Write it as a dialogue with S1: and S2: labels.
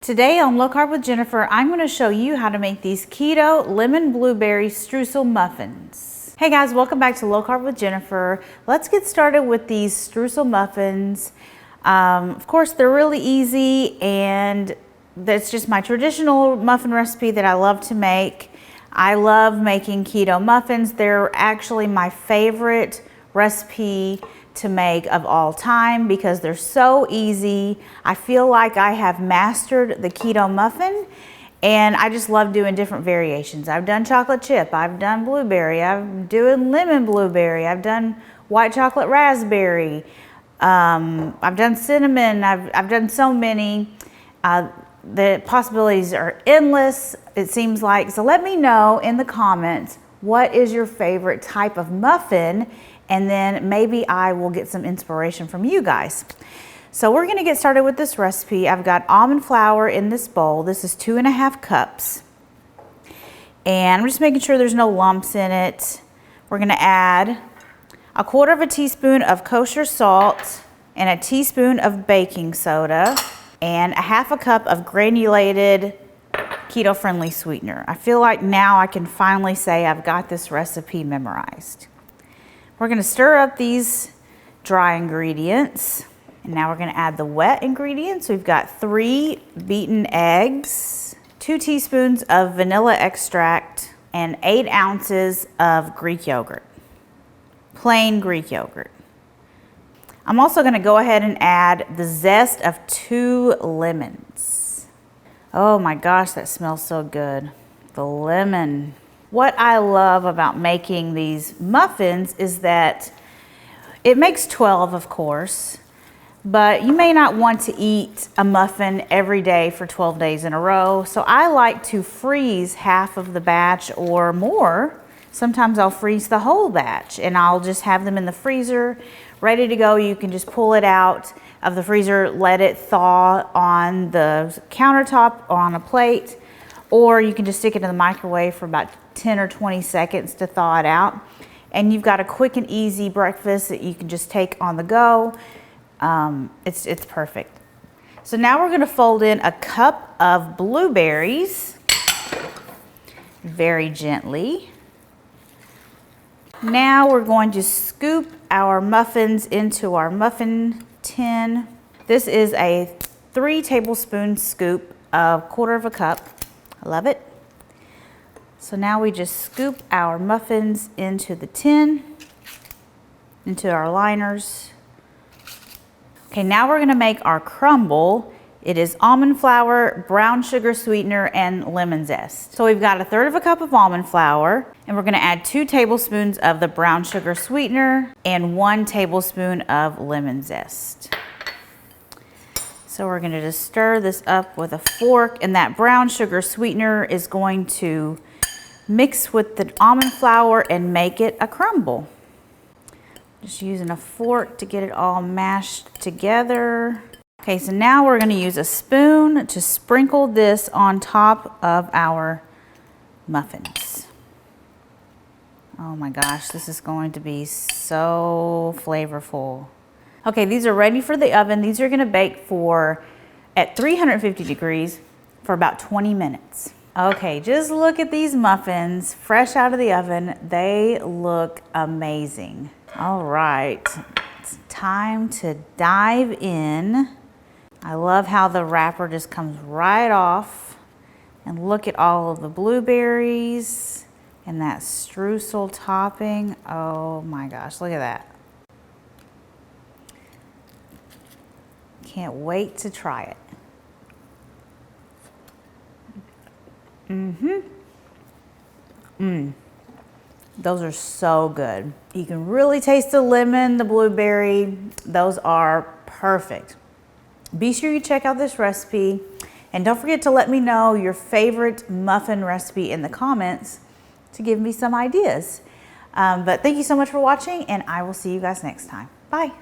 S1: Today on Low Carb with Jennifer, I'm going to show you how to make these keto lemon blueberry streusel muffins. Hey guys, welcome back to Low Carb with Jennifer. Let's get started with these streusel muffins. Of course, they're really easy, and that's just my traditional muffin recipe that I love to make. I love making keto muffins. They're actually my favorite recipe to make of all time because they're so easy. I feel like I have mastered the keto muffin, and I just love doing different variations. I've done chocolate chip, I've done blueberry, I'm doing lemon blueberry, I've done white chocolate raspberry, I've done cinnamon, I've done so many. The possibilities are endless, it seems like. So let me know in the comments, what is your favorite type of muffin? And then maybe I will get some inspiration from you guys. So we're gonna get started with this recipe. I've got almond flour in this bowl. This is 2.5 cups. And I'm just making sure there's no lumps in it. We're gonna add 1/4 teaspoon of kosher salt and 1 teaspoon of baking soda and 1/2 cup of granulated keto-friendly sweetener. I feel like now I can finally say I've got this recipe memorized. We're gonna stir up these dry ingredients, and now we're gonna add the wet ingredients. We've got 3 beaten eggs, 2 teaspoons of vanilla extract, and 8 ounces of Greek yogurt, plain Greek yogurt. I'm also gonna go ahead and add the zest of 2 lemons. Oh my gosh, that smells so good. The lemon. What I love about making these muffins is that it makes 12, of course, but you may not want to eat a muffin every day for 12 days in a row. So I like to freeze half of the batch or more. Sometimes I'll freeze the whole batch and I'll just have them in the freezer ready to go. You can just pull it out of the freezer, let it thaw on the countertop or on a plate, or you can just stick it in the microwave for about 10 or 20 seconds to thaw it out. And you've got a quick and easy breakfast that you can just take on the go. It's perfect. So now we're gonna fold in 1 cup of blueberries very gently. Now we're going to scoop our muffins into our muffin tin. This is a 3 tablespoon scoop of 1/4 cup. I love it. So now we just scoop our muffins into the tin, into our liners. Okay, now we're gonna make our crumble. It is almond flour, brown sugar sweetener, and lemon zest. So we've got 1/3 cup of almond flour, and we're gonna add 2 tablespoons of the brown sugar sweetener and 1 tablespoon of lemon zest. So we're gonna just stir this up with a fork, and that brown sugar sweetener is going to mix with the almond flour and make it a crumble. Just using a fork to get it all mashed together. Okay, so now we're gonna use a spoon to sprinkle this on top of our muffins. Oh my gosh, this is going to be so flavorful. Okay, these are ready for the oven. These are gonna bake at 350 degrees for about 20 minutes. Okay, just look at these muffins, fresh out of the oven. They look amazing. All right, it's time to dive in. I love how the wrapper just comes right off. And look at all of the blueberries and that streusel topping. Oh my gosh, look at that. Can't wait to try it. Those are so good. You can really taste the lemon, the blueberry. Those are perfect. Be sure you check out this recipe, and don't forget to let me know your favorite muffin recipe in the comments to give me some ideas. But thank you so much for watching, and I will see you guys next time. Bye.